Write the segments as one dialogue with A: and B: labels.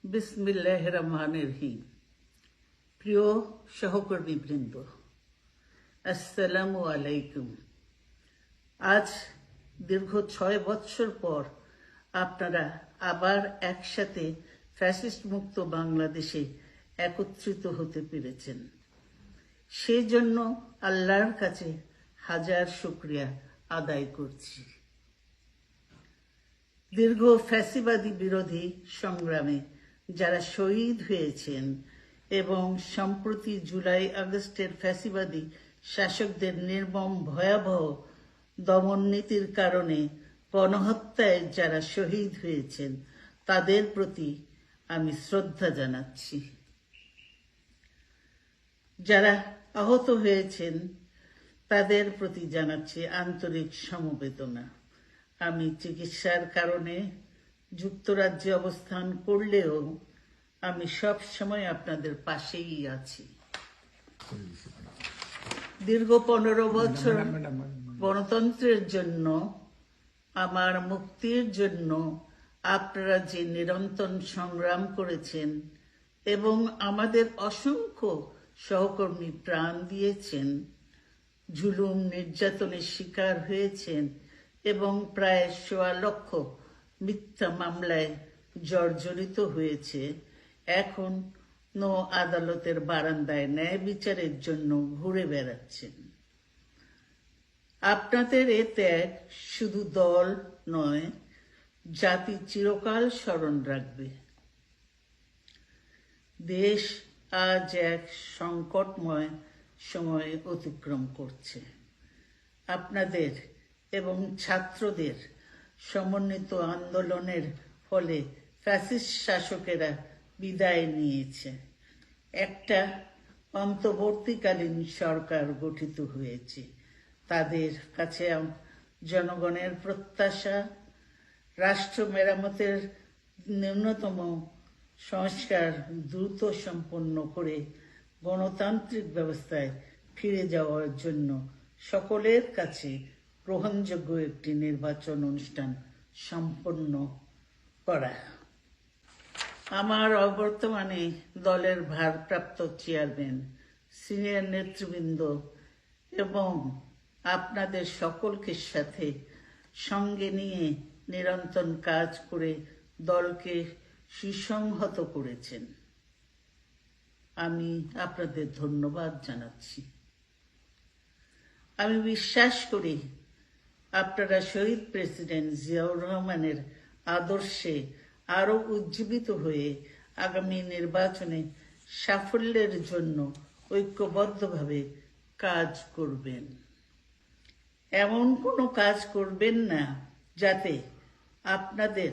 A: বিসমিল্লাহির রহমানির রহিম। প্রিয় সহকর্মীবৃন্দ, আসসালামু আলাইকুম। আজ দীর্ঘ 6 বৎসর পর আপনারা আবার একসাথে ফ্যাসিস্ট মুক্ত বাংলাদেশে একত্রিত হতে পেরেছেন। সেই জন্য আল্লাহর কাছে হাজার শুকরিয়া আদায় করছি। দীর্ঘ ফ্যাসিবাদী বিরোধী সংগ্রামে যারা শহীদ হয়েছেন এবং সম্প্রতি জুলাই আগস্টের ফ্যাসিবাদী শাসকদের নির্মম ভয়াবহ দমন নীতির কারণে গণহত্যায় যারা শহীদ হয়েছেন তাদের প্রতি আমি শ্রদ্ধা জানাচ্ছি। যারা আহত হয়েছেন তাদের প্রতি জানাচ্ছি আন্তরিক সমবেদনা। আমি চিকিৎসার কারণে যুক্তরাজ্যে অবস্থান করলেও আমি সব সময় আপনাদের পাশেই আছি। দীর্ঘ 15 বছর গণতন্ত্রের জন্য, আমার মুক্তির জন্য আপনারা যে নিরন্তর সংগ্রাম করেছেন এবং আমাদের অসংখ্য সহকর্মী প্রাণ দিয়েছেন, জুলুম নির্যাতনের শিকার হয়েছেন এবং প্রায় 1.25 লক্ষ মিথ্যা মামলায় জর্জরিত হয়েছে, এখন আদালতের বারান্দায় ন্যায় বিচারের জন্য ঘুরে বেড়াচ্ছেন। আপনাদের এ ত্যাগ শুধু দল নয়, জাতি চিরকাল স্মরণ রাখবে। দেশ আজ এক সংকটময় সময় অতিক্রম করছে। আপনাদের এবং ছাত্রদের সমন্বিত আন্দোলনের ফলে ফ্যাসিস্ট শাসকেরা বিদায় নিয়েছে। একটা অন্তর্বর্তীকালীন সরকার গঠিত হয়েছে। তাদের কাছে জনগণের প্রত্যাশা, রাষ্ট্র মেরামতের ন্যূনতম সংস্কার দ্রুত সম্পন্ন করে গণতান্ত্রিক ব্যবস্থায় ফিরে যাওয়ার জন্য সকলের কাছে গ্রহণযোগ্য একটি নির্বাচন অনুষ্ঠান সম্পন্ন করা। আমার অবর্তমানে দলের ভারপ্রাপ্ত চেয়ারম্যান, সিনিয়র নেতৃবৃন্দ এবং আপনাদের সকলকে সাথে সঙ্গে নিয়ে নিরন্তর কাজ করে দলকে সুসংহত করেছেন। আমি আপনাদের ধন্যবাদ জানাচ্ছি। আমি বিশ্বাস করি আপনারা শহীদ প্রেসিডেন্ট জিয়াউর রহমানের আদর্শে আরো উজ্জীবিত হয়ে আগামী নির্বাচনে সাফল্যের জন্য ঐক্যবদ্ধভাবে কাজ করবেন। এমন কোনো কাজ করবেন না যাতে আপনাদের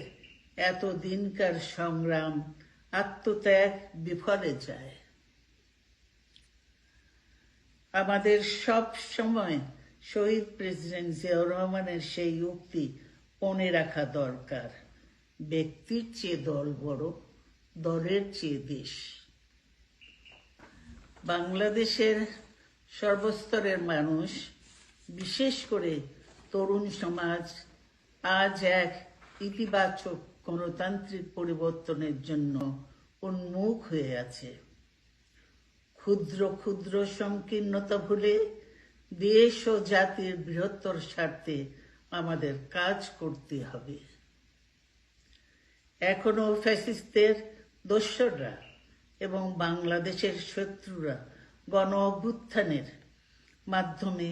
A: এত দিনকার সংগ্রাম, আত্মত্যাগ বিফলে যায়। আমাদের সব সময় শহীদ প্রেসিডেন্ট জিয়াউর রহমানের সেই উক্তি মনে রাখা দরকার, ব্যক্তির চেয়ে দল বড়, দলের চেয়ে দেশ। বাংলাদেশের সর্বস্তরের মানুষ, বিশেষ করে তরুণ সমাজ আজ এক ইতিবাচক গণতান্ত্রিক পরিবর্তনের জন্য উন্মুখ হয়ে আছে। ক্ষুদ্র ক্ষুদ্র সংকীর্ণতা ভুলে দেশ ও জাতির বৃহত্তর স্বার্থে আমাদের কাজ করতে হবে। এখনো ফ্যাসিস্টদের দোসররা এবং বাংলাদেশের শত্রুরা গণ অভ্যুত্থানের মাধ্যমে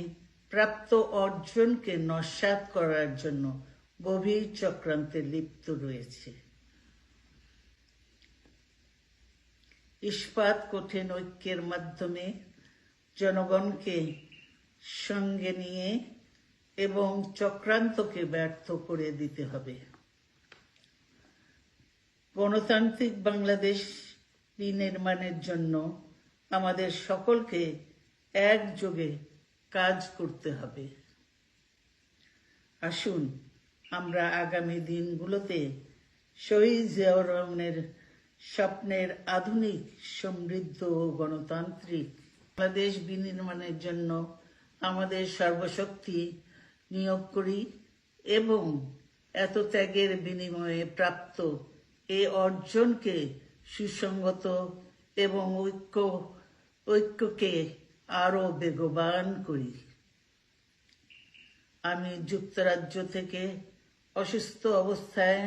A: প্রাপ্ত অর্জনকে নস্যাৎ করার জন্য গভীর চক্রান্তে লিপ্ত রয়েছে। ইস্পাত কঠিন ঐক্যের মাধ্যমে জনগণকে সঙ্গে নিয়ে এবং চক্রান্তকে ব্যর্থ করে দিতে হবে। গণতান্ত্রিক বাংলাদেশ বিনির্মাণের জন্য আমাদের সকলকে একযোগে কাজ করতে হবে। আসুন আমরা আগামী দিনগুলোতে শহীদ জিয়াউর রহমানের স্বপ্নের আধুনিক, সমৃদ্ধ ও গণতান্ত্রিক বাংলাদেশ বিনির্মাণের জন্য আমাদের সর্বশক্তি নিয়োগ করি এবং এত ত্যাগের বিনিময়ে প্রাপ্ত এই অর্জনকে সুসংগত এবং ঐক্যকে আরো বেগবান করি। আমি যুক্তরাজ্য থেকে অসুস্থ অবস্থায়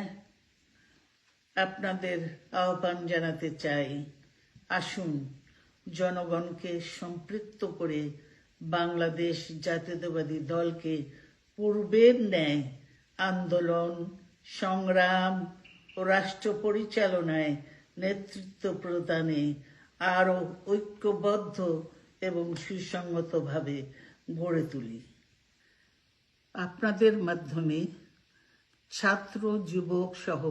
A: আপনাদের আহ্বান জানাতে চাই, আসুন জনগণকে সম্পৃক্ত করে বাংলাদেশ জাতীয়তাবাদী দলকে পূর্বের ন্যায় আন্দোলন, সংগ্রাম ও রাষ্ট্র পরিচালনায় নেতৃত্ব প্রদানে আরো ঐক্যবদ্ধ এবং সুসংগতভাবে গড়ে তুলি। আপনাদের মাধ্যমে ছাত্র, যুবক সহ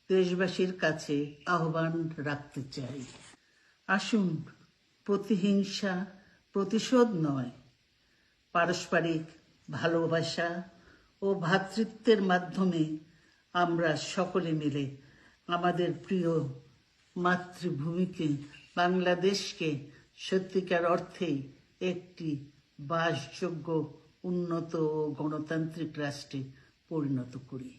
A: দেশবাসীর কাছে আহ্বান রাখতে চাই, আসুন প্রতিহিংসা, প্রতিশোধ নয়, পারস্পরিক ভালোবাসা ও ভ্রাতৃত্বের মাধ্যমে আমরা সকলে মিলে আমাদের প্রিয় মাতৃভূমিকে, বাংলাদেশকে সত্যিকার অর্থেই একটি বাসযোগ্য, উন্নত ও গণতান্ত্রিক রাষ্ট্রে পরিণত করি।